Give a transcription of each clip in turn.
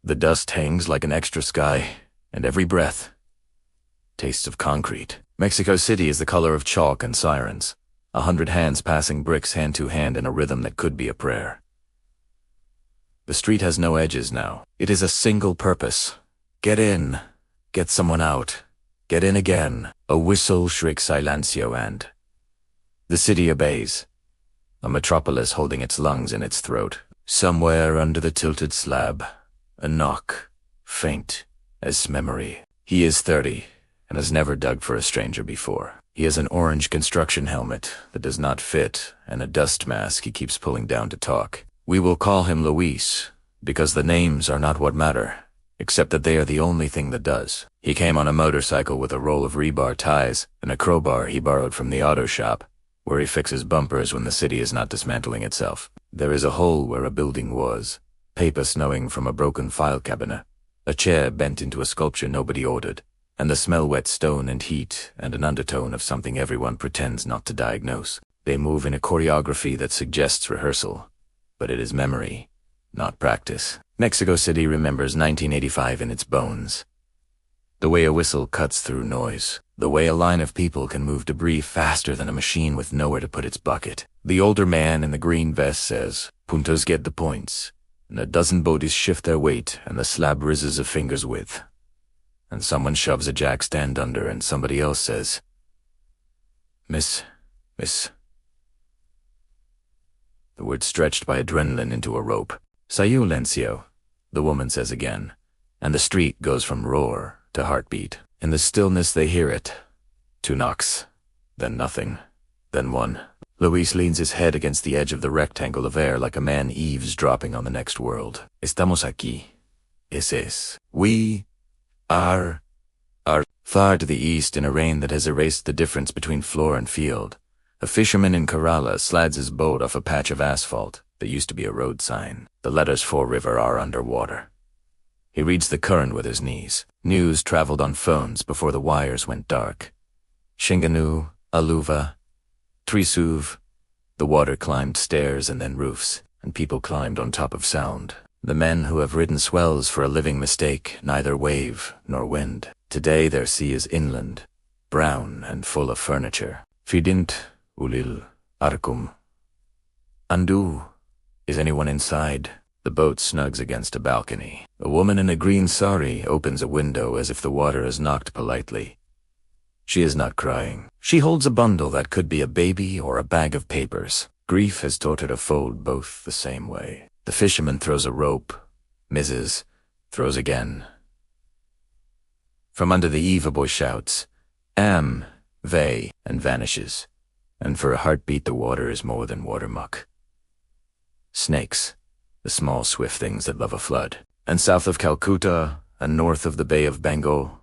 The dust hangs like an extra sky, and every breath tastes of concrete. Mexico City is the color of chalk and sirens. 100 hands passing bricks hand to hand in a rhythm that could be a prayer. The street has no edges now. It is a single purpose. Get in. Get someone out. Get in again. A whistle shrieks silencio and the city obeys. A metropolis holding its lungs in its throat. Somewhere under the tilted slab, a knock, faint as memory. He is 30 and has never dug for a stranger before. He has an orange construction helmet that does not fit and a dust mask he keeps pulling down to talk. We will call him Luis, because the names are not what matter, except that they are the only thing that does. He came on a motorcycle with a roll of rebar ties and a crowbar he borrowed from the auto shop, where he fixes bumpers when the city is not dismantling itself. There is a hole where a building was, paper snowing from a broken file cabinet, a chair bent into a sculpture nobody ordered, and the smell-wet stone and heat and an undertone of something everyone pretends not to diagnose. They move in a choreography that suggests rehearsal, but it is memory, not practice. Mexico City remembers 1985 in its bones. The way a whistle cuts through noise. The way a line of people can move debris faster than a machine with nowhere to put its bucket. The older man in the green vest says, "Puntos get the points," and a dozen bodies shift their weight and the slab rises a finger's width. And someone shoves a jack stand under and somebody else says, Miss. The word stretched by adrenaline into a rope. Silencio, the woman says again, and the street goes from roar to heartbeat. In the stillness they hear it. 2 knocks, then nothing, then one. Luis leans his head against the edge of the rectangle of air like a man eavesdropping on the next world. Estamos aquí. Es. We are far to the east in a rain that has erased the difference between floor and field. A fisherman in Kerala slads his boat off a patch of asphalt that used to be a road sign. The letters for river are underwater. He reads the current with his knees. News traveled on phones before the wires went dark. Shinganu, Aluva, Trisuv. The water climbed stairs and then roofs, and people climbed on top of sound. The men who have ridden swells for a living mistake neither wave nor wind. Today their sea is inland, brown and full of furniture. Fidint, ulil, arcum. Andu. Is anyone inside? The boat snugs against a balcony. A woman in a green sari opens a window as if the water has knocked politely. She is not crying. She holds a bundle that could be a baby or a bag of papers. Grief has taught her to fold both the same way. The fisherman throws a rope, misses, throws again. From under the eave a boy shouts, "Am, vey," and vanishes. And for a heartbeat the water is more than water muck. Snakes. The small, swift things that love a flood. And south of Calcutta, and north of the Bay of Bengal,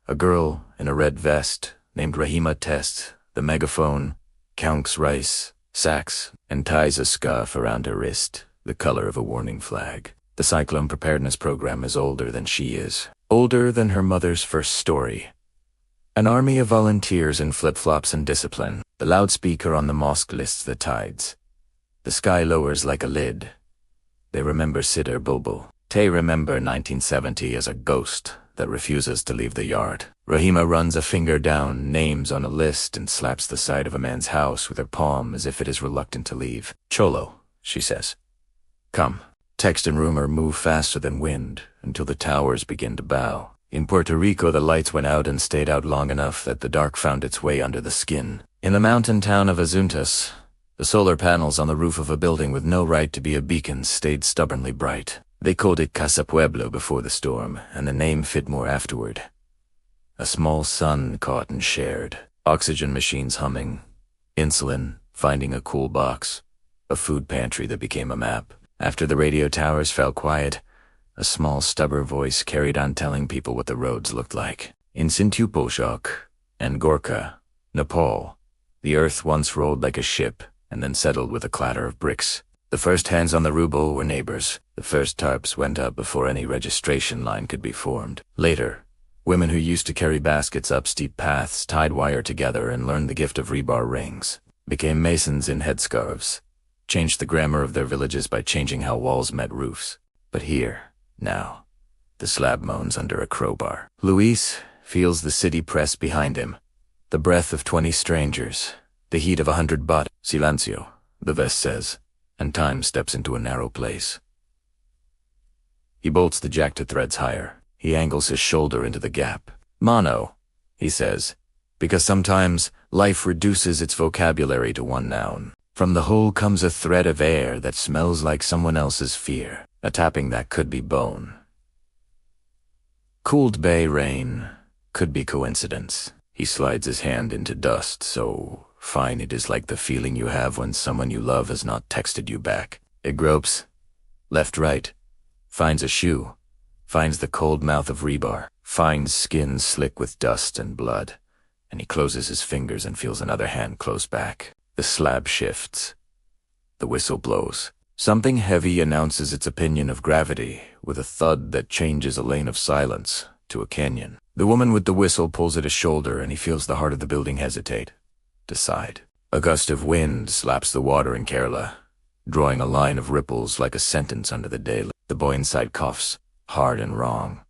a girl in a red vest named Rahima Test, the megaphone, counts rice, sacks, and ties a scarf around her wrist, the color of a warning flag. The cyclone preparedness program is older than she is, older than her mother's first story. An army of volunteers in flip-flops and discipline. The loudspeaker on the mosque lists the tides. The sky lowers like a lid. They remember Sidr Bulbul. They remember 1970 as a ghost that refuses to leave the yard. Rahima runs a finger down names on a list and slaps the side of a man's house with her palm as if it is reluctant to leave. Cholo, she says. Come. Text and rumor move faster than wind until the towers begin to bow. In Puerto Rico, the lights went out and stayed out long enough that the dark found its way under the skin. In the mountain town of Azuntas, the solar panels on the roof of a building with no right to be a beacon stayed stubbornly bright. They called it Casa Pueblo before the storm, and the name fit more afterward. A small sun caught and shared. Oxygen machines humming. Insulin, finding a cool box. A food pantry that became a map. After the radio towers fell quiet, a small stubborn voice carried on telling people what the roads looked like. In Aftershock and Gorkha, Nepal, the earth once rolled like a ship and then settled with a clatter of bricks. The first hands on the ruble were neighbors. The first tarps went up before any registration line could be formed. Later, women who used to carry baskets up steep paths tied wire together and learned the gift of rebar rings, became masons in headscarves, changed the grammar of their villages by changing how walls met roofs. But here, now, The slab moans under a crowbar. Luis feels the city press behind him. The breath of 20 strangers. The heat of 100 bodies. Silencio, the vest says, and time steps into a narrow place. He bolts the jack to threads higher. He angles his shoulder into the gap. Mano, he says, because sometimes life reduces its vocabulary to one noun. From the hole comes a thread of air that smells like someone else's fear, a tapping that could be bone. Cooled bay rain could be coincidence. He slides his hand into dust so fine it is like the feeling you have when someone you love has not texted you back. It gropes, left, right, finds a shoe, finds the cold mouth of rebar, finds skin slick with dust and blood, and he closes his fingers and feels another hand close back. The slab shifts. The whistle blows. Something heavy announces its opinion of gravity with a thud that changes a lane of silence to a canyon. The woman with the whistle pulls at his shoulder and he feels the heart of the building hesitate, decide. A gust of wind slaps the water in Kerala, drawing a line of ripples like a sentence under the day. The boy inside coughs, hard and wrong,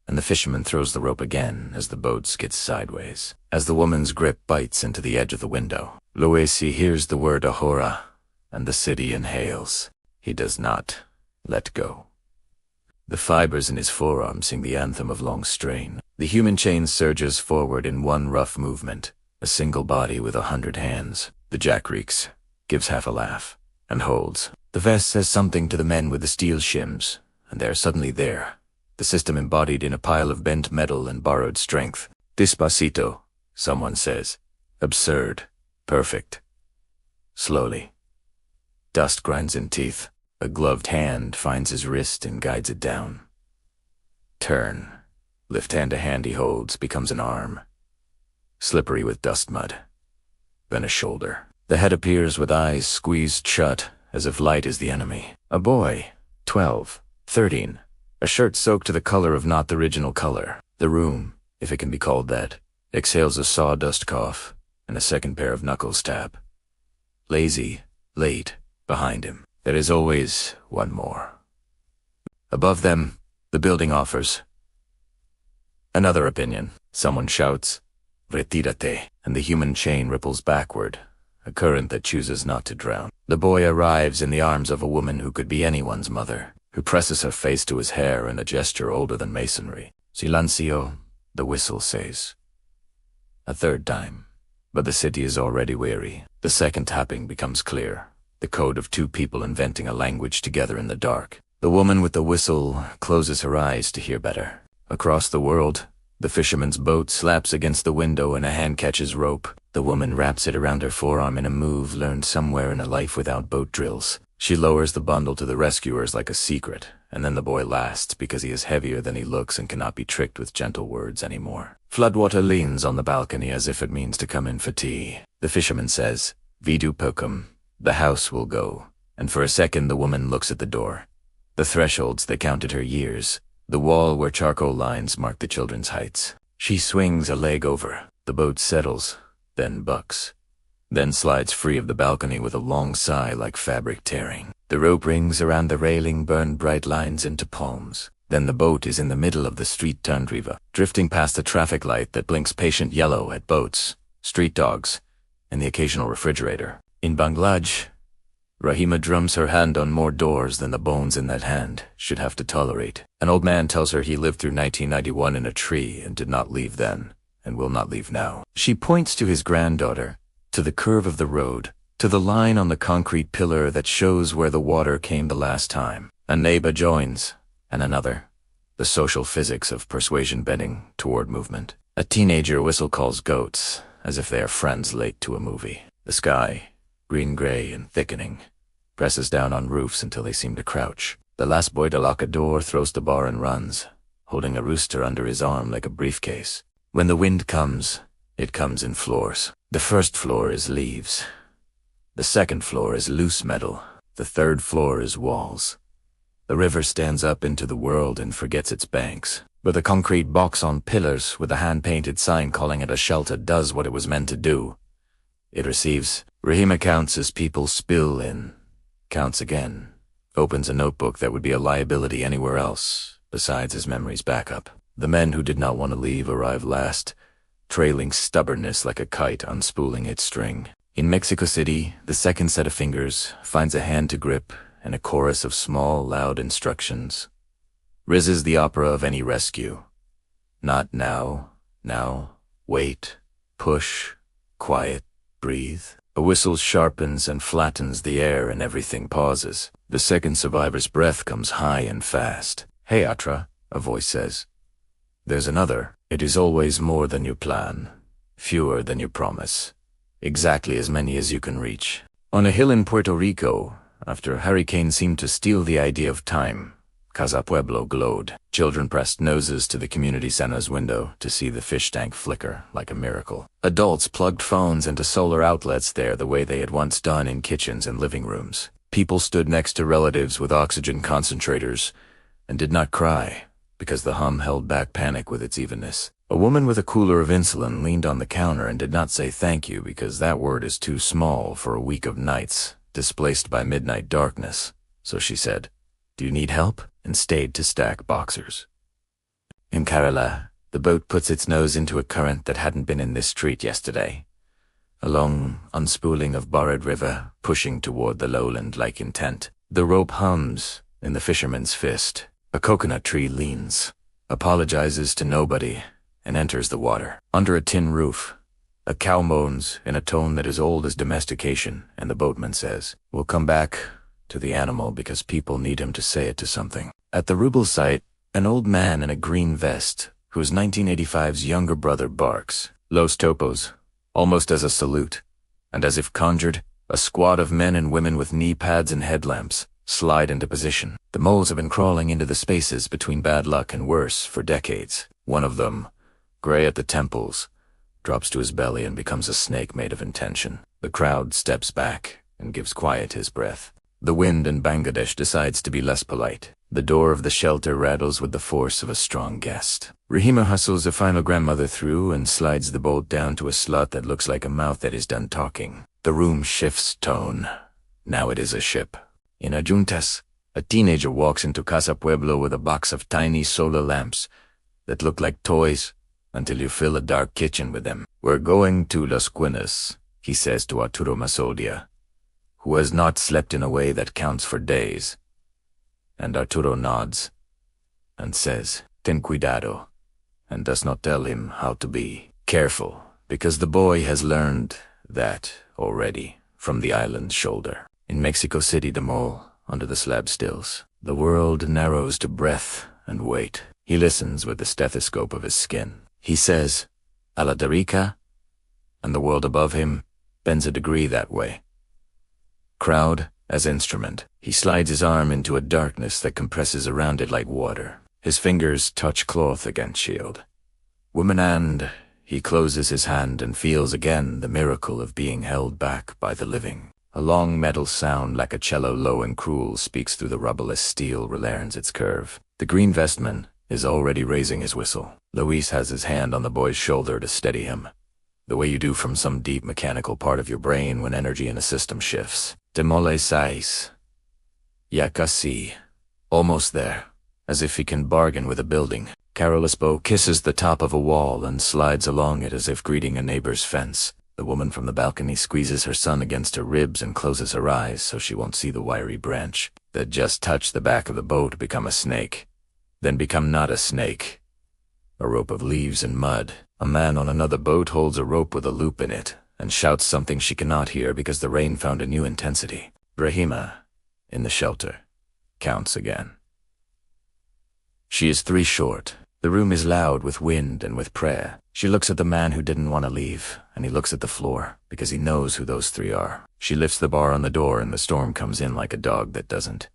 and the fisherman throws the rope again as the boat skids sideways. As the woman's grip bites into the edge of the window, Luisi hears the word ahora, and the city inhales. He does not let go. The fibers in his forearm sing the anthem of long strain. The human chain surges forward in one rough movement, a single body with 100 hands. The jack reeks, gives half a laugh, and holds. The vest says something to the men with the steel shims, and they are suddenly there, the system embodied in a pile of bent metal and borrowed strength. Despacito, someone says. Absurd. Perfect. Slowly. Dust grinds in teeth. A gloved hand finds his wrist and guides it down. Turn. Lift hand to hand he holds, becomes an arm. Slippery with dust mud. Then a shoulder. The head appears with eyes squeezed shut, as if light is the enemy. A boy, 12, 13. A shirt soaked to the color of not the original color. The room, if it can be called that, exhales a sawdust cough, and a second pair of knuckles tap. Lazy, late, behind him. There is always one more. Above them, the building offers another opinion. Someone shouts, "Retírate," and the human chain ripples backward, a current that chooses not to drown. The boy arrives in the arms of a woman who could be anyone's mother, who presses her face to his hair in a gesture older than masonry. Silencio, the whistle says. A third time, but the city is already weary. The second tapping becomes clear, the code of two people inventing a language together in the dark. The woman with the whistle closes her eyes to hear better. Across the world, the fisherman's boat slaps against the window and a hand catches rope. The woman wraps it around her forearm in a move learned somewhere in a life without boat drills. She lowers the bundle to the rescuers like a secret, and then the boy lasts because he is heavier than he looks and cannot be tricked with gentle words anymore. Floodwater leans on the balcony as if it means to come in for tea. The fisherman says, "Vidu pocum," the house will go, and for a second the woman looks at the door. The thresholds that counted her years, the wall where charcoal lines mark the children's heights. She swings a leg over, the boat settles, then bucks, then slides free of the balcony with a long sigh like fabric tearing. The rope rings around the railing burn bright lines into palms. Then the boat is in the middle of the street tundriva, drifting past a traffic light that blinks patient yellow at boats, street dogs, and the occasional refrigerator. In Bangladesh, Rahima drums her hand on more doors than the bones in that hand should have to tolerate. An old man tells her he lived through 1991 in a tree and did not leave then, and will not leave now. She points to his granddaughter, to the curve of the road, to the line on the concrete pillar that shows where the water came the last time. A neighbor joins, and another. The social physics of persuasion bending toward movement. A teenager whistle calls goats, as if they are friends late to a movie. The sky, green-gray and thickening, presses down on roofs until they seem to crouch. The last boy to lock a door throws the bar and runs, holding a rooster under his arm like a briefcase. When the wind comes, it comes in floors. The first floor is leaves. The second floor is loose metal. The third floor is walls. The river stands up into the world and forgets its banks. But the concrete box on pillars with a hand-painted sign calling it a shelter does what it was meant to do. It receives. Rahima counts as people spill in. Counts again. Opens a notebook that would be a liability anywhere else, besides his memory's backup. The men who did not want to leave arrive last, trailing stubbornness like a kite unspooling its string. In Mexico City, the second set of fingers finds a hand to grip and a chorus of small, loud instructions. Riz is the opera of any rescue. Not now, now, wait, push, quiet, breathe. A whistle sharpens and flattens the air and everything pauses. The second survivor's breath comes high and fast. "Hey, Atra," a voice says. "There's another. It is always more than you plan, fewer than you promise. Exactly as many as you can reach." On a hill in Puerto Rico, after a hurricane seemed to steal the idea of time, Casa Pueblo glowed. Children pressed noses to the community center's window to see the fish tank flicker like a miracle. Adults plugged phones into solar outlets there the way they had once done in kitchens and living rooms. People stood next to relatives with oxygen concentrators and did not cry because the hum held back panic with its evenness. A woman with a cooler of insulin leaned on the counter and did not say thank you because that word is too small for a week of nights displaced by midnight darkness. So she said, "Do you need help?" and stayed to stack boxers. In Kerala, the boat puts its nose into a current that hadn't been in this street yesterday. A long unspooling of borrowed river pushing toward the lowland like intent. The rope hums in the fisherman's fist. A coconut tree leans, apologizes to nobody, and enters the water. Under a tin roof, a cow moans in a tone that is old as domestication, and the boatman says, "We'll come back to the animal because people need him to say it to something." At the Rubble site, an old man in a green vest, who is 1985's younger brother, barks. Los Topos, almost as a salute, and as if conjured, a squad of men and women with knee pads and headlamps slide into position. The moles have been crawling into the spaces between bad luck and worse for decades. One of them, gray at the temples, drops to his belly and becomes a snake made of intention. The crowd steps back and gives quiet his breath. The wind in Bangladesh decides to be less polite. The door of the shelter rattles with the force of a strong gust. Rahima hustles a final grandmother through and slides the bolt down to a slot that looks like a mouth that is done talking. The room shifts tone. Now it is a ship. In Ajuntas, a teenager walks into Casa Pueblo with a box of tiny solar lamps that look like toys until you fill a dark kitchen with them. "We're going to Las Quinas," he says to Arturo Masoldia, who has not slept in a way that counts for days. And Arturo nods and says, "Ten cuidado," and does not tell him how to be careful, because the boy has learned that already from the island's shoulder. In Mexico City, the mole, under the slab stills. The world narrows to breath and weight. He listens with the stethoscope of his skin. He says, "A la Derica," and the world above him bends a degree that way. Crowd as instrument. He slides his arm into a darkness that compresses around it like water. His fingers touch cloth against shield. Woman and he closes his hand and feels again the miracle of being held back by the living. A long metal sound like a cello low and cruel speaks through the rubble as steel relearns its curve. The green vestman is already raising his whistle. Luis has his hand on the boy's shoulder to steady him, the way you do from some deep mechanical part of your brain when energy in a system shifts. Demole sais. Ya casi. Almost there, as if he can bargain with a building. Carol Espo kisses the top of a wall and slides along it as if greeting a neighbor's fence. The woman from the balcony squeezes her son against her ribs and closes her eyes so she won't see the wiry branch that just touched the back of the boat become a snake, then become not a snake. A rope of leaves and mud. A man on another boat holds a rope with a loop in it and shouts something she cannot hear because the rain found a new intensity. Rahima, in the shelter, counts again. She is 3 short. The room is loud with wind and with prayer. She looks at the man who didn't want to leave, and he looks at the floor because he knows who those 3 are. She lifts the bar on the door and the storm comes in like a dog that doesn't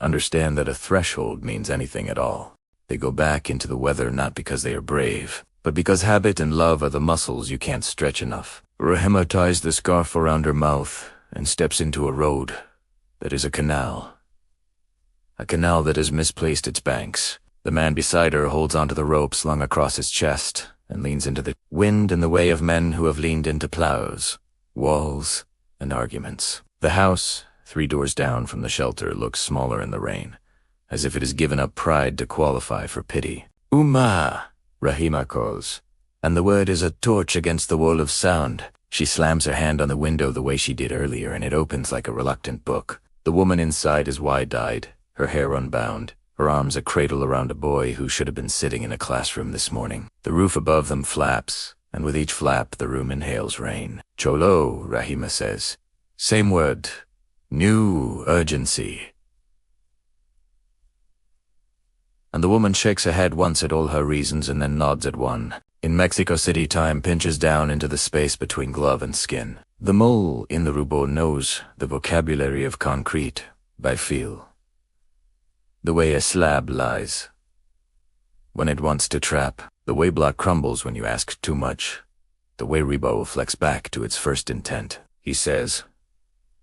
understand that a threshold means anything at all. They go back into the weather not because they are brave, but because habit and love are the muscles you can't stretch enough. Rahima ties the scarf around her mouth and steps into a road that is a canal. A canal that has misplaced its banks. The man beside her holds onto the rope slung across his chest and leans into the wind in the way of men who have leaned into plows, walls, and arguments. The house, 3 doors down from the shelter, looks smaller in the rain, as if it has given up pride to qualify for pity. Uma, Rahima calls, and the word is a torch against the wall of sound. She slams her hand on the window the way she did earlier, and it opens like a reluctant book. The woman inside is wide-eyed, her hair unbound, her arms a cradle around a boy who should have been sitting in a classroom this morning. The roof above them flaps, and with each flap the room inhales rain. Cholo, Rahima says. Same word. New urgency. And the woman shakes her head once at all her reasons and then nods at one. In Mexico City, time pinches down into the space between glove and skin. The mole in the rubble knows the vocabulary of concrete by feel. The way a slab lies when it wants to trap. The way block crumbles when you ask too much. The way rebar flex back to its first intent. He says,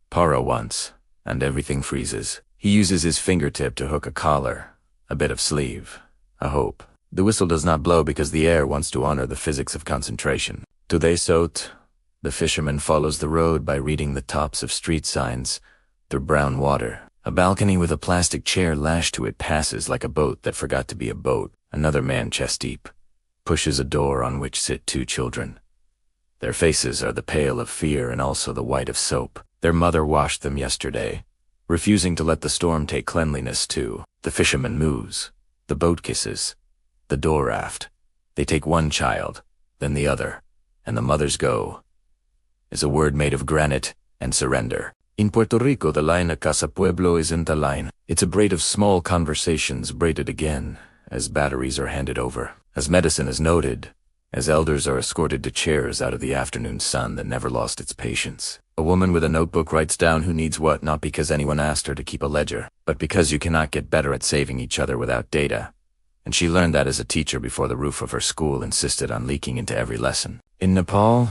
para once, and everything freezes. He uses his fingertip to hook a collar, a bit of sleeve, a hope. The whistle does not blow because the air wants to honor the physics of concentration. Today sot, the fisherman follows the road by reading the tops of street signs through brown water. A balcony with a plastic chair lashed to it passes like a boat that forgot to be a boat. Another man chest deep pushes a door on which sit two children. Their faces are the pale of fear and also the white of soap. Their mother washed them yesterday, refusing to let the storm take cleanliness too. The fisherman moves. The boat kisses. The door aft. They take one child, then the other, and the mothers go. Is a word made of granite and surrender. In Puerto Rico, the line a casa pueblo isn't a line. It's a braid of small conversations braided again as batteries are handed over. As medicine is noted, as elders are escorted to chairs out of the afternoon sun that never lost its patience. A woman with a notebook writes down who needs what, not because anyone asked her to keep a ledger, but because you cannot get better at saving each other without data. And she learned that as a teacher before the roof of her school insisted on leaking into every lesson. In Nepal,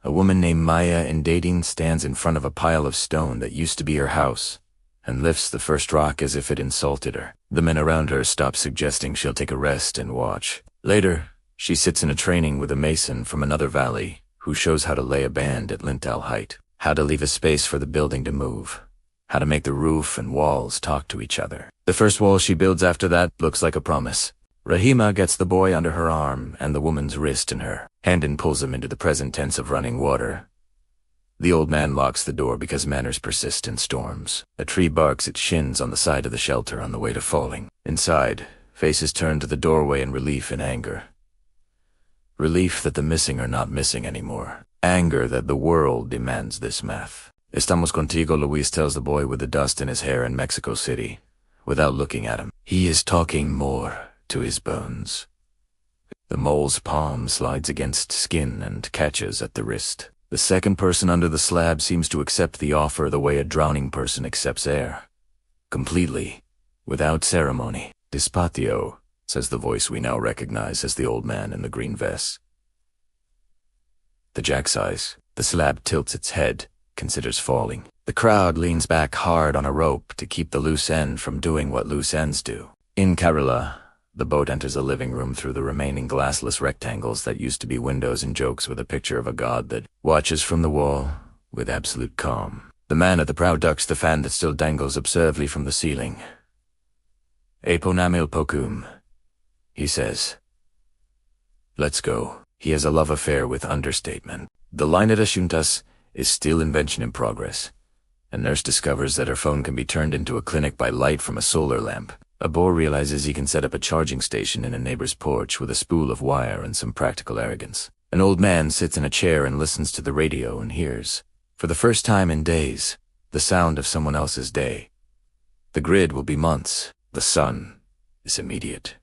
a woman named Maya in dating stands in front of a pile of stone that used to be her house and lifts the first rock as if it insulted her. The men around her stop suggesting she'll take a rest and watch. Later, she sits in a training with a mason from another valley who shows how to lay a band at lintel height, how to leave a space for the building to move, how to make the roof and walls talk to each other. The first wall she builds after that looks like a promise. Rahima gets the boy under her arm and the woman's wrist in her hand and pulls him into the present tense of running water. The old man locks the door because manners persist in storms. A tree barks its shins on the side of the shelter on the way to falling. Inside, faces turn to the doorway in relief and anger. Relief that the missing are not missing anymore. Anger that the world demands this math. Estamos contigo, Luis tells the boy with the dust in his hair in Mexico City, without looking at him. He is talking more to his bones. The mole's palm slides against skin and catches at the wrist. The second person under the slab seems to accept the offer the way a drowning person accepts air. Completely, without ceremony. Dispatio, says the voice we now recognize as the old man in the green vest. The jack sighs. The slab tilts its head, considers falling. The crowd leans back hard on a rope to keep the loose end from doing what loose ends do. In Kerala, the boat enters a living room through the remaining glassless rectangles that used to be windows and jokes with a picture of a god that watches from the wall with absolute calm. The man at the prow ducks the fan that still dangles absurdly from the ceiling. Eponamil pokum, he says. Let's go. He has a love affair with understatement. The line at Ashuntas is still invention in progress. A nurse discovers that her phone can be turned into a clinic by light from a solar lamp. A boar realizes he can set up a charging station in a neighbor's porch with a spool of wire and some practical arrogance. An old man sits in a chair and listens to the radio and hears, for the first time in days, the sound of someone else's day. The grid will be months. The sun is immediate.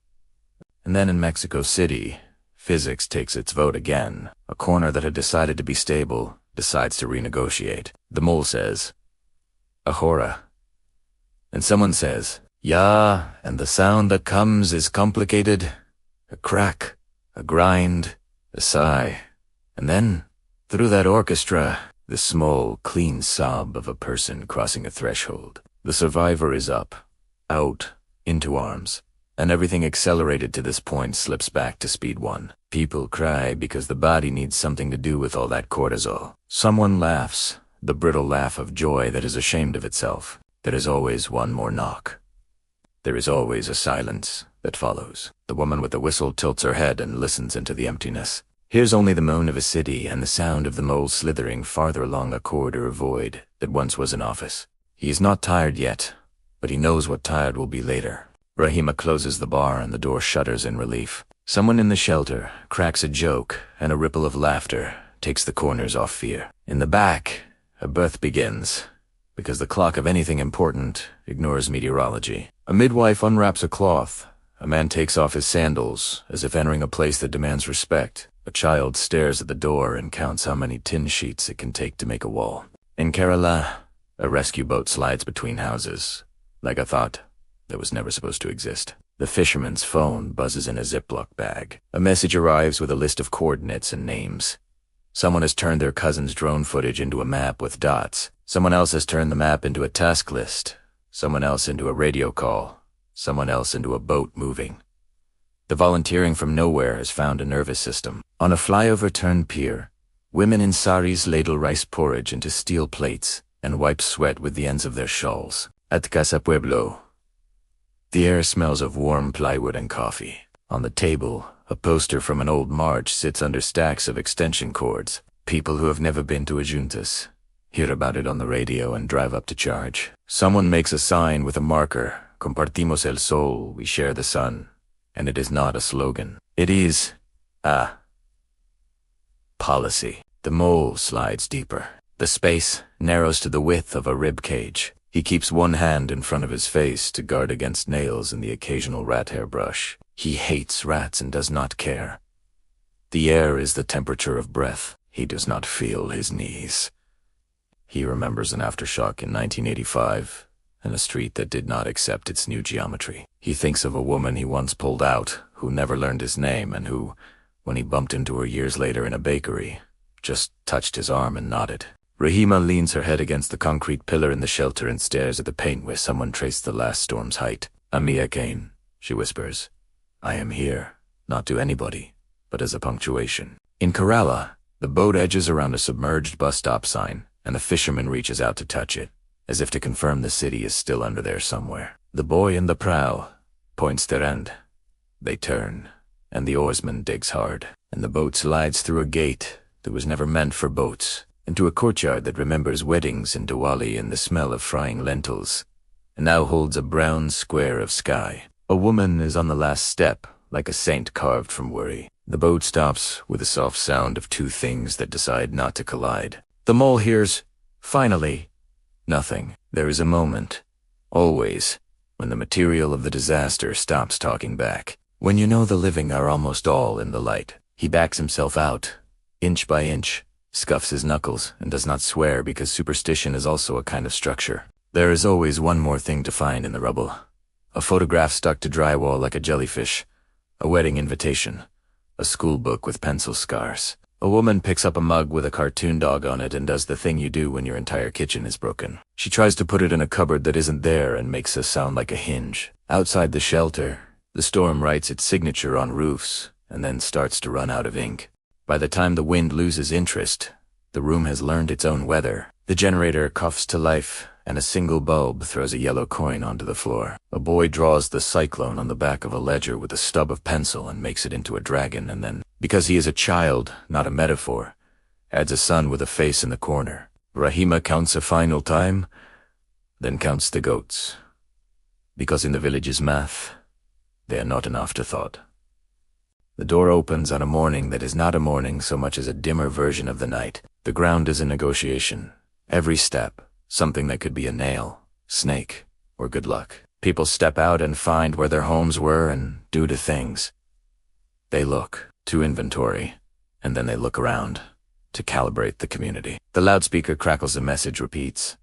And then in Mexico City, physics takes its vote again. A corner that had decided to be stable decides to renegotiate. The mole says, Ahora. And someone says, yeah, and the sound that comes is complicated. A crack, a grind, a sigh. And then, through that orchestra, the small, clean sob of a person crossing a threshold. The survivor is up, out, into arms. And everything accelerated to this point slips back to speed one. People cry because the body needs something to do with all that cortisol. Someone laughs, the brittle laugh of joy that is ashamed of itself. There is always one more knock. There is always a silence that follows. The woman with the whistle tilts her head and listens into the emptiness. Hears only the moan of a city and the sound of the mole slithering farther along a corridor of void that once was an office. He is not tired yet, but he knows what tired will be later. Rahima closes the bar and the door shudders in relief. Someone in the shelter cracks a joke, and a ripple of laughter takes the corners off fear. In the back, a birth begins, because the clock of anything important ignores meteorology. A midwife unwraps a cloth. A man takes off his sandals, as if entering a place that demands respect. A child stares at the door and counts how many tin sheets it can take to make a wall. In Kerala, a rescue boat slides between houses, like a thought that was never supposed to exist. The fisherman's phone buzzes in a Ziploc bag. A message arrives with a list of coordinates and names. Someone has turned their cousin's drone footage into a map with dots. Someone else has turned the map into a task list. Someone else into a radio call. Someone else into a boat moving. The volunteering from nowhere has found a nervous system. On a flyover-turned pier, women in saris ladle rice porridge into steel plates and wipe sweat with the ends of their shawls. At Casa Pueblo, the air smells of warm plywood and coffee. On the table, a poster from an old march sits under stacks of extension cords. People who have never been to a juntas hear about it on the radio and drive up to charge. Someone makes a sign with a marker. Compartimos el sol, we share the sun. And it is not a slogan. It is a policy. The mole slides deeper. The space narrows to the width of a rib cage. He keeps one hand in front of his face to guard against nails and the occasional rat hair brush. He hates rats and does not care. The air is the temperature of breath. He does not feel his knees. He remembers an aftershock in 1985 and a street that did not accept its new geometry. He thinks of a woman he once pulled out, who never learned his name and who, when he bumped into her years later in a bakery, just touched his arm and nodded. Rahima leans her head against the concrete pillar in the shelter and stares at the paint where someone traced the last storm's height. Amia Kane, she whispers. I am here, not to anybody, but as a punctuation. In Kerala, the boat edges around a submerged bus stop sign, and the fisherman reaches out to touch it, as if to confirm the city is still under there somewhere. The boy in the prow points their end. They turn, and the oarsman digs hard, and the boat slides through a gate that was never meant for boats, into a courtyard that remembers weddings in Diwali and the smell of frying lentils, and now holds a brown square of sky. A woman is on the last step, like a saint carved from worry. The boat stops with a soft sound of two things that decide not to collide. The mole hears, finally, nothing. There is a moment, always, when the material of the disaster stops talking back. When you know the living are almost all in the light. He backs himself out, inch by inch, scuffs his knuckles, and does not swear because superstition is also a kind of structure. There is always one more thing to find in the rubble. A photograph stuck to drywall like a jellyfish. A wedding invitation. A school book with pencil scars. A woman picks up a mug with a cartoon dog on it and does the thing you do when your entire kitchen is broken. She tries to put it in a cupboard that isn't there and makes a sound like a hinge. Outside the shelter, the storm writes its signature on roofs and then starts to run out of ink. By the time the wind loses interest, the room has learned its own weather. The generator coughs to life, and a single bulb throws a yellow coin onto the floor. A boy draws the cyclone on the back of a ledger with a stub of pencil and makes it into a dragon, and then, because he is a child, not a metaphor, adds a sun with a face in the corner. Rahima counts a final time, then counts the goats. Because in the village's math, they are not an afterthought. The door opens on a morning that is not a morning so much as a dimmer version of the night. The ground is in negotiation. Every step, something that could be a nail, snake, or good luck. People step out and find where their homes were and do to things. They look to inventory, and then they look around to calibrate the community. The loudspeaker crackles a message, repeats.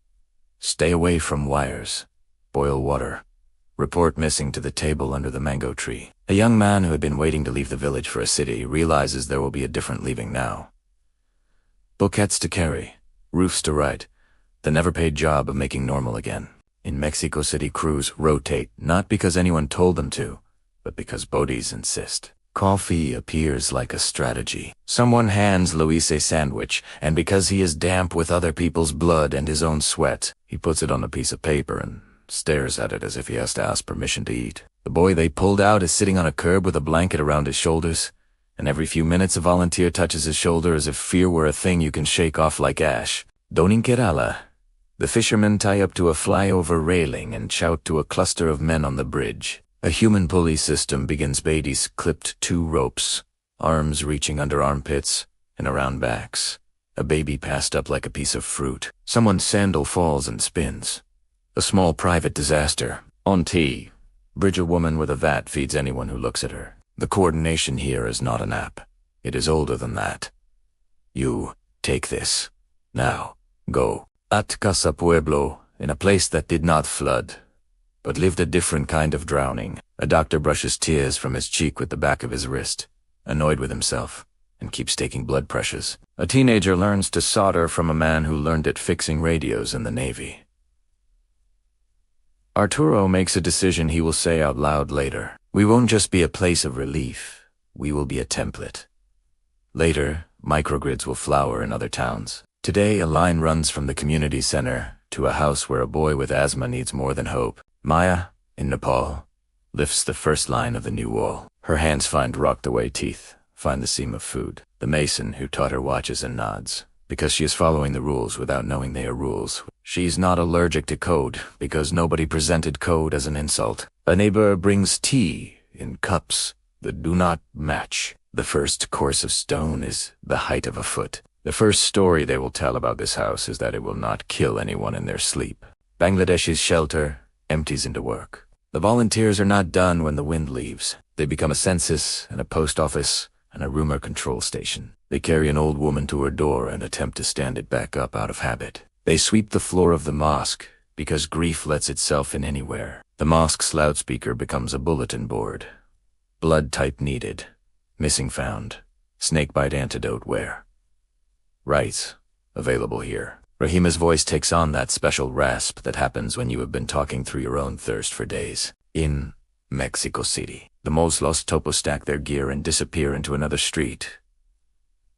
Stay away from wires. Boil water. Report missing to the table under the mango tree. A young man who had been waiting to leave the village for a city realizes there will be a different leaving now. Bouquets to carry, roofs to right, the never-paid job of making normal again. In Mexico City, crews rotate, not because anyone told them to, but because bodies insist. Coffee appears like a strategy. Someone hands Luis a sandwich, and because he is damp with other people's blood and his own sweat, he puts it on a piece of paper and stares at it as if he has to ask permission to eat. The boy they pulled out is sitting on a curb with a blanket around his shoulders, and every few minutes a volunteer touches his shoulder as if fear were a thing you can shake off like ash. Doninkerala. The fishermen tie up to a flyover railing and shout to a cluster of men on the bridge. A human pulley system begins. Beatties clipped 2 ropes, arms reaching under armpits and around backs. A baby passed up like a piece of fruit. Someone's sandal falls and spins. A small private disaster. On tea. Bridge, a woman with a vat feeds anyone who looks at her. The coordination here is not an app. It is older than that. You take this. Now, go. At Casa Pueblo, in a place that did not flood, but lived a different kind of drowning. A doctor brushes tears from his cheek with the back of his wrist, annoyed with himself, and keeps taking blood pressures. A teenager learns to solder from a man who learned it fixing radios in the Navy. Arturo makes a decision he will say out loud later. We won't just be a place of relief, we will be a template. Later, microgrids will flower in other towns. Today, a line runs from the community center to a house where a boy with asthma needs more than hope. Maya, in Nepal, lifts the first line of the new wall. Her hands find rocked-away teeth, find the seam of food. The mason who taught her watches and nods, because she is following the rules without knowing they are rules. She's not allergic to code, because nobody presented code as an insult. A neighbor brings tea in cups that do not match. The first course of stone is the height of a foot. The first story they will tell about this house is that it will not kill anyone in their sleep. Bangladesh's shelter empties into work. The volunteers are not done when the wind leaves. They become a census and a post office and a rumor control station. They carry an old woman to her door and attempt to stand it back up out of habit. They sweep the floor of the mosque because grief lets itself in anywhere. The mosque's loudspeaker becomes a bulletin board. Blood type needed. Missing found. Snakebite antidote where? Rights. Available here. Rahima's voice takes on that special rasp that happens when you have been talking through your own thirst for days. In Mexico City, the moles Los Topos stack their gear and disappear into another street.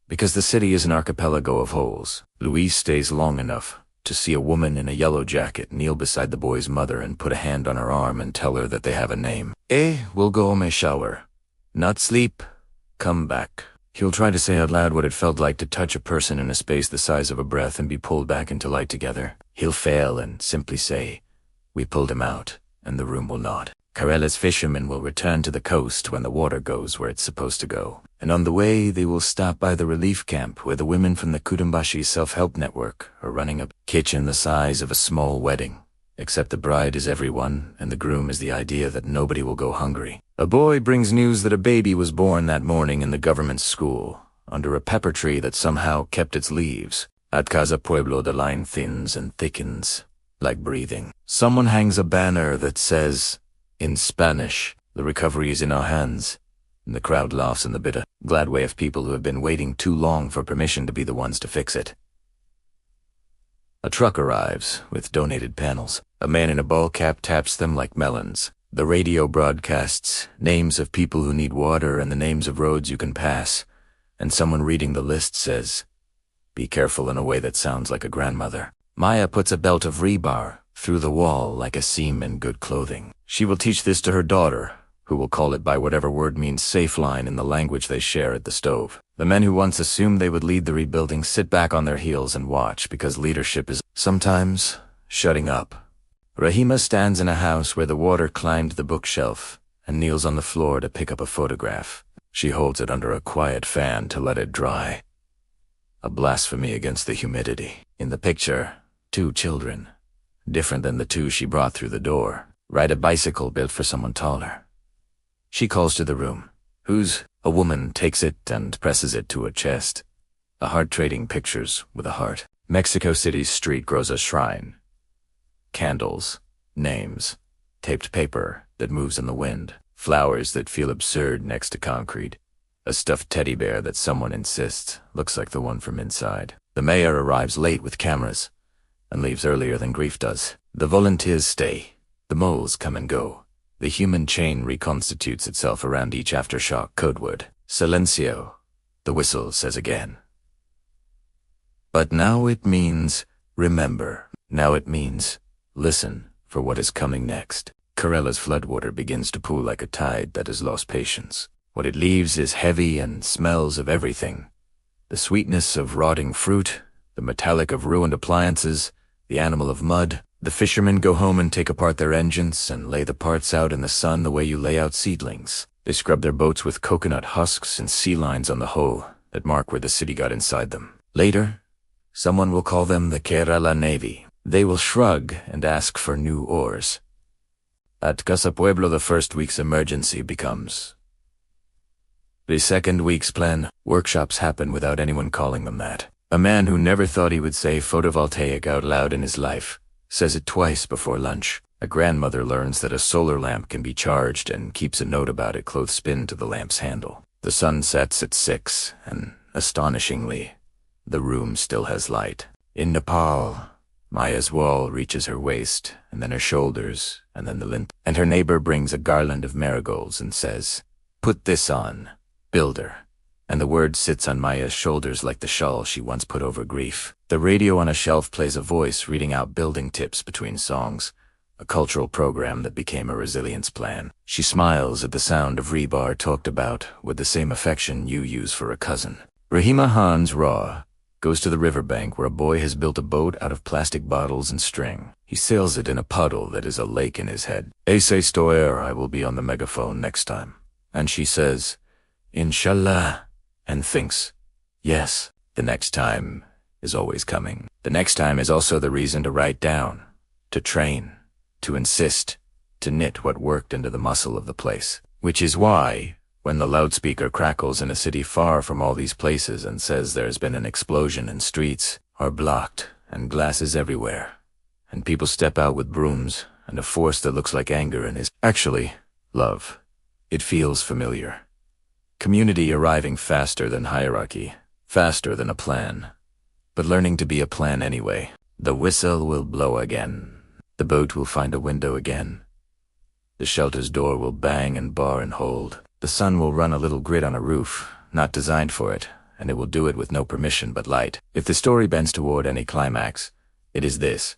Because the city is an archipelago of holes, Luis stays long enough to see a woman in a yellow jacket kneel beside the boy's mother and put a hand on her arm and tell her that they have a name. We'll go home and shower. Not sleep. Come back. He'll try to say out loud what it felt like to touch a person in a space the size of a breath and be pulled back into light together. He'll fail and simply say, we pulled him out, and the room will nod. Karela's fishermen will return to the coast when the water goes where it's supposed to go. And on the way, they will stop by the relief camp where the women from the Kudumbashi self-help network are running a kitchen the size of a small wedding. Except the bride is everyone, and the groom is the idea that nobody will go hungry. A boy brings news that a baby was born that morning in the government school, under a pepper tree that somehow kept its leaves. At Casa Pueblo, the line thins and thickens, like breathing. Someone hangs a banner that says, in Spanish, the recovery is in our hands. And the crowd laughs in the bitter, glad way of people who have been waiting too long for permission to be the ones to fix it. A truck arrives with donated panels. A man in a ball cap taps them like melons. The radio broadcasts names of people who need water and the names of roads you can pass. And someone reading the list says, be careful, in a way that sounds like a grandmother. Maya puts a belt of rebar through the wall like a seam in good clothing. She will teach this to her daughter, who will call it by whatever word means safe line in the language they share at the stove. The men who once assumed they would lead the rebuilding sit back on their heels and watch because leadership is sometimes shutting up. Rahima stands in a house where the water climbed the bookshelf and kneels on the floor to pick up a photograph. She holds it under a quiet fan to let it dry. A blasphemy against the humidity. In the picture, 2 children, different than the 2 she brought through the door, ride a bicycle built for someone taller. She calls to the room. Whose? A woman takes it and presses it to her chest. A heart trading pictures with a heart. Mexico City's street grows a shrine. Candles, names, taped paper that moves in the wind, flowers that feel absurd next to concrete, a stuffed teddy bear that someone insists looks like the one from inside. The mayor arrives late with cameras and leaves earlier than grief does. The volunteers stay. The moles come and go. The human chain reconstitutes itself around each Aftershock codeword. Silencio, the whistle says again. But now it means remember. Now it means listen for what is coming next. Karella's floodwater begins to pool like a tide that has lost patience. What it leaves is heavy and smells of everything. The sweetness of rotting fruit, the metallic of ruined appliances, the animal of mud. The fishermen go home and take apart their engines and lay the parts out in the sun the way you lay out seedlings. They scrub their boats with coconut husks and sea lines on the hull that mark where the city got inside them. Later, someone will call them the Kerala Navy. They will shrug and ask for new oars. At Casa Pueblo, the first week's emergency becomes the second week's plan. Workshops happen without anyone calling them that. A man who never thought he would say photovoltaic out loud in his life says it twice before lunch. A grandmother learns that a solar lamp can be charged and keeps a note about it close-pinned to the lamp's handle. The sun sets at 6, and astonishingly, the room still has light. In Nepal, Maya's wall reaches her waist, and then her shoulders, and then the lintel. And her neighbor brings a garland of marigolds and says, "Put this on, builder." And the word sits on Maya's shoulders like the shawl she once put over grief. The radio on a shelf plays a voice reading out building tips between songs, a cultural program that became a resilience plan. She smiles at the sound of rebar talked about with the same affection you use for a cousin. Rahima Hans Raw goes to the riverbank where a boy has built a boat out of plastic bottles and string. He sails it in a puddle that is a lake in his head. "Ese stoer, I will be on the megaphone next time." And she says, "Inshallah," and thinks, yes, the next time is always coming. The next time is also the reason to write down, to train, to insist, to knit what worked into the muscle of the place. Which is why, when the loudspeaker crackles in a city far from all these places and says there's been an explosion and streets are blocked and glasses everywhere, and people step out with brooms and a force that looks like anger and is actually love, it feels familiar. Community arriving faster than hierarchy, faster than a plan, but learning to be a plan anyway. The whistle will blow again. The boat will find a window again. The shelter's door will bang and bar and hold. The sun will run a little grid on a roof, not designed for it, and it will do it with no permission but light. If the story bends toward any climax, it is this: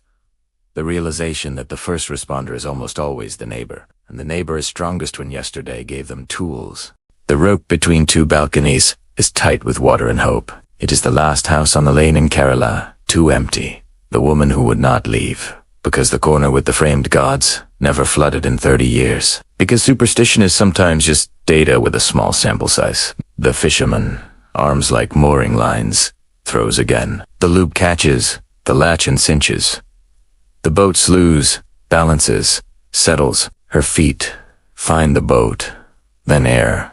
the realization that the first responder is almost always the neighbor, and the neighbor is strongest when yesterday gave them tools. The rope between two balconies is tight with water and hope. It is the last house on the lane in Kerala, too empty. The woman who would not leave, because the corner with the framed gods never flooded in 30 years. Because superstition is sometimes just data with a small sample size. The fisherman, arms like mooring lines, throws again. The loop catches, the latch and cinches. The boat slews, balances, settles. Her feet find the boat, then air,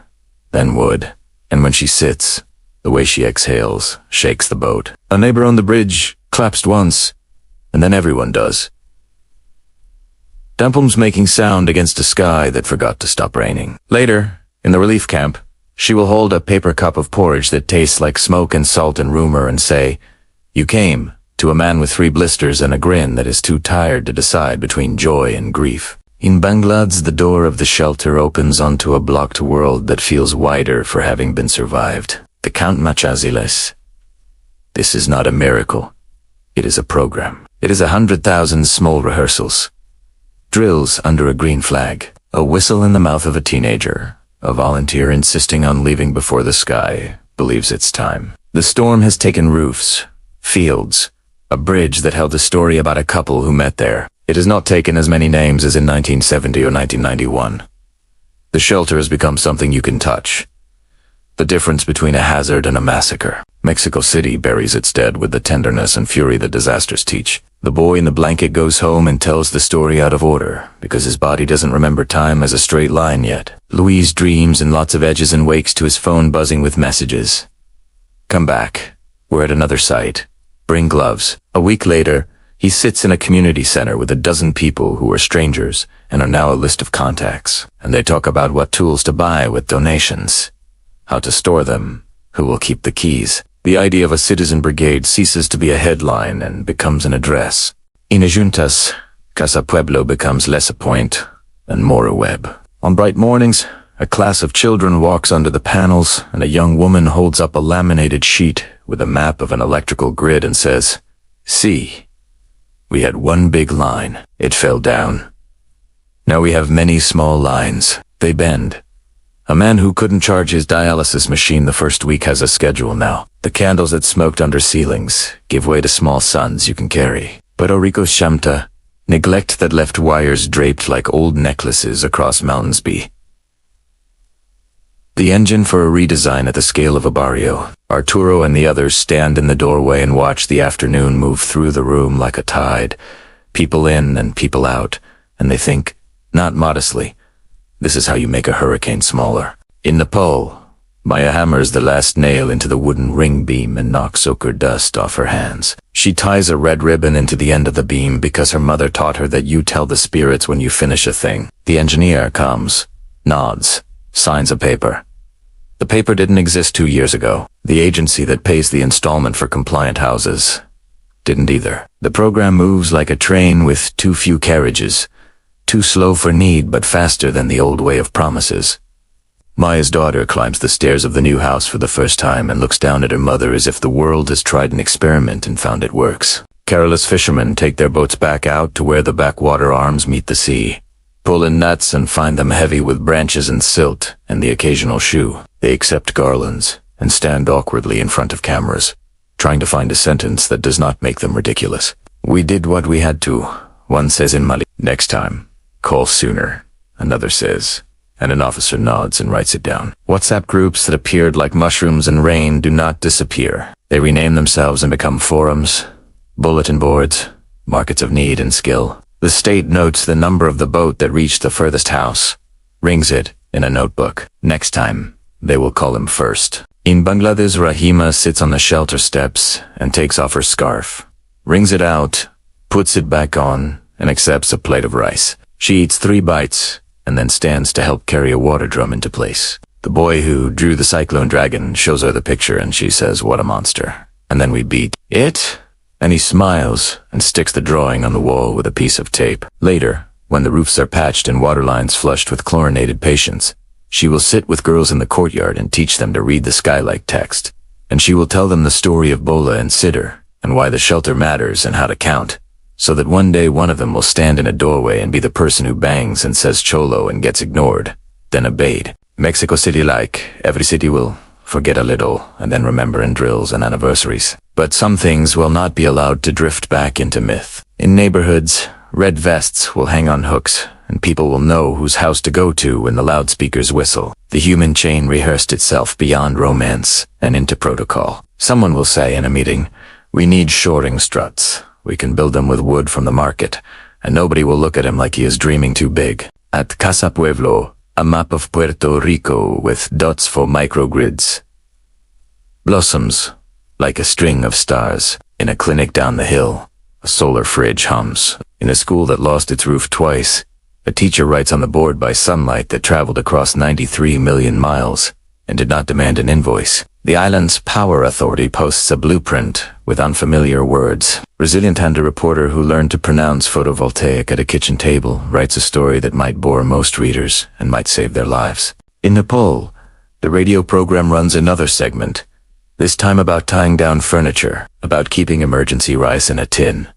then wood, and when she sits, the way she exhales shakes the boat. A neighbor on the bridge collapsed once, and then everyone does. Dampum's making sound against a sky that forgot to stop raining. Later, in the relief camp, she will hold a paper cup of porridge that tastes like smoke and salt and rumor and say, "You came," to a man with 3 blisters and a grin that is too tired to decide between joy and grief. In Bangladesh, the door of the shelter opens onto a blocked world that feels wider for having been survived. The Count Machaziles. This is not a miracle. It is a program. It is 100,000 small rehearsals. Drills under a green flag. A whistle in the mouth of a teenager. A volunteer insisting on leaving before the sky believes it's time. The storm has taken roofs, fields, a bridge that held a story about a couple who met there. It has not taken as many names as in 1970 or 1991. The shelter has become something you can touch. The difference between a hazard and a massacre. Mexico City buries its dead with the tenderness and fury that disasters teach. The boy in the blanket goes home and tells the story out of order, because his body doesn't remember time as a straight line yet. Louise dreams in lots of edges and wakes to his phone buzzing with messages. Come back. We're at another site. Bring gloves. A week later, he sits in a community center with a dozen people who are strangers and are now a list of contacts. And they talk about what tools to buy with donations, how to store them, who will keep the keys. The idea of a citizen brigade ceases to be a headline and becomes an address. In Juntas, Casa Pueblo becomes less a point and more a web. On bright mornings, a class of children walks under the panels and a young woman holds up a laminated sheet with a map of an electrical grid and says, "See." We had one big line. It fell down. Now we have many small lines. They bend. A man who couldn't charge his dialysis machine the first week has a schedule now. The candles that smoked under ceilings give way to small suns you can carry. But Oriko Shamta, neglect that left wires draped like old necklaces across mountains be. The engine for a redesign at the scale of a barrio. Arturo and the others stand in the doorway and watch the afternoon move through the room like a tide. People in and people out, and they think, not modestly, this is how you make a hurricane smaller. In Nepal, Maya hammers the last nail into the wooden ring beam and knocks ochre dust off her hands. She ties a red ribbon into the end of the beam because her mother taught her that you tell the spirits when you finish a thing. The engineer comes, nods, signs a paper. The paper didn't exist 2 years ago. The agency that pays the installment for compliant houses didn't either. The program moves like a train with too few carriages. Too slow for need, but faster than the old way of promises. Maya's daughter climbs the stairs of the new house for the first time and looks down at her mother as if the world has tried an experiment and found it works. Careless fishermen take their boats back out to where the backwater arms meet the sea, pull in nets and find them heavy with branches and silt and the occasional shoe. They accept garlands and stand awkwardly in front of cameras, trying to find a sentence that does not make them ridiculous. We did what we had to, one says in Mali. Next time. Call sooner, another says, and an officer nods and writes it down. WhatsApp groups that appeared like mushrooms in rain do not disappear. They rename themselves and become forums, bulletin boards, markets of need and skill. The state notes the number of the boat that reached the furthest house, rings it in a notebook. Next time, they will call him first. In Bangladesh, Rahima sits on the shelter steps and takes off her scarf, wrings it out, puts it back on, and accepts a plate of rice. She eats 3 bites, and then stands to help carry a water drum into place. The boy who drew the cyclone dragon shows her the picture and she says, "What a monster." And then we beat it, and he smiles and sticks the drawing on the wall with a piece of tape. Later, when the roofs are patched and water lines flushed with chlorinated patients, she will sit with girls in the courtyard and teach them to read the sky-like text. And she will tell them the story of Bola and Sidr, and why the shelter matters and how to count. So that one day one of them will stand in a doorway and be the person who bangs and says cholo and gets ignored, then obeyed. Mexico City, like every city, will forget a little and then remember in drills and anniversaries. But some things will not be allowed to drift back into myth. In neighborhoods, red vests will hang on hooks and people will know whose house to go to when the loudspeakers whistle. The human chain rehearsed itself beyond romance and into protocol. Someone will say in a meeting, "We need shoring struts. We can build them with wood from the market, and nobody will look at him like he is dreaming too big." At Casa Pueblo, a map of Puerto Rico with dots for microgrids blossoms like a string of stars. In a clinic down the hill, a solar fridge hums. In a school that lost its roof twice, a teacher writes on the board by sunlight that traveled across 93 million miles and did not demand an invoice. The island's power authority posts a blueprint with unfamiliar words. Resilient and a reporter who learned to pronounce photovoltaic at a kitchen table writes a story that might bore most readers and might save their lives. In Nepal, the radio program runs another segment, this time about tying down furniture, about keeping emergency rice in a tin,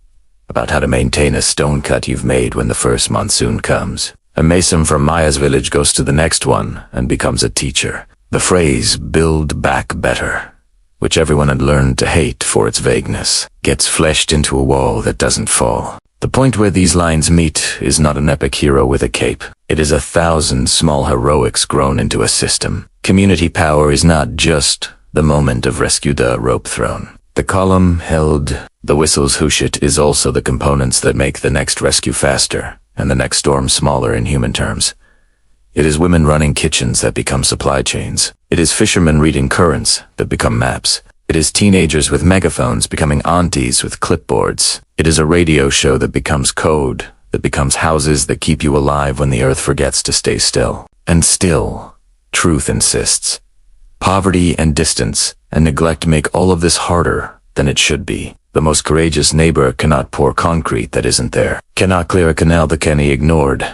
about how to maintain a stone cut you've made when the first monsoon comes. A mason from Maya's village goes to the next one and becomes a teacher. The phrase, "build back better," which everyone had learned to hate for its vagueness, gets fleshed into a wall that doesn't fall. The point where these lines meet is not an epic hero with a cape. It is 1,000 small heroics grown into a system. Community power is not just the moment of rescue, the rope thrown, the column held, the whistles whoosh. It is also the components that make the next rescue faster and the next storm smaller in human terms. It is women running kitchens that become supply chains. It is fishermen reading currents that become maps. It is teenagers with megaphones becoming aunties with clipboards. It is a radio show that becomes code, that becomes houses that keep you alive when the earth forgets to stay still. And still, truth insists. Poverty and distance and neglect make all of this harder than it should be. The most courageous neighbor cannot pour concrete that isn't there, cannot clear a canal that can be ignored,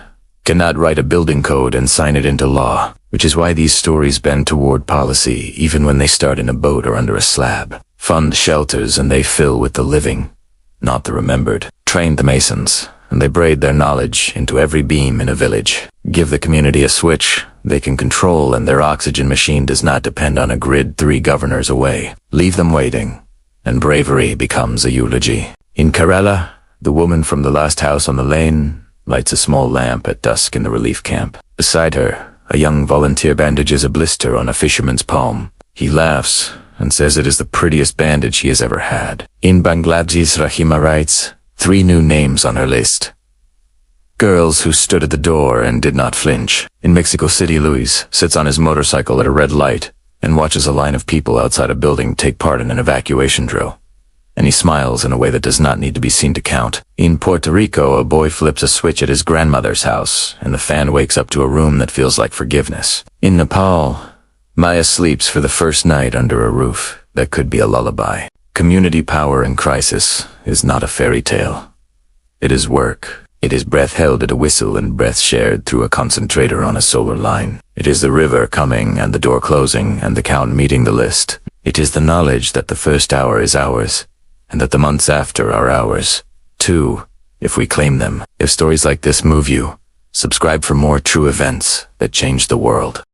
cannot write a building code and sign it into law, which is why these stories bend toward policy even when they start in a boat or under a slab. Fund shelters and they fill with the living, not the remembered. trained the masons, and they braid their knowledge into every beam in a village. Give the community a switch they can control, and their oxygen machine does not depend on a grid 3 governors away. Leave them waiting, and bravery becomes a eulogy. In Karela, the woman from the last house on the lane lights a small lamp at dusk in the relief camp. Beside her, a young volunteer bandages a blister on a fisherman's palm. He laughs and says it is the prettiest bandage he has ever had. In Bangladesh, Rahima writes 3 new names on her list. Girls who stood at the door and did not flinch. In Mexico City, Luis sits on his motorcycle at a red light and watches a line of people outside a building take part in an evacuation drill. And he smiles in a way that does not need to be seen to count. In Puerto Rico, a boy flips a switch at his grandmother's house, and the fan wakes up to a room that feels like forgiveness. In Nepal, Maya sleeps for the first night under a roof that could be a lullaby. Community power in crisis is not a fairy tale. It is work. It is breath held at a whistle and breath shared through a concentrator on a solar line. It is the river coming and the door closing and the count meeting the list. It is the knowledge that the first hour is ours, and that the months after are ours, too, if we claim them. If stories like this move you, subscribe for more true events that change the world.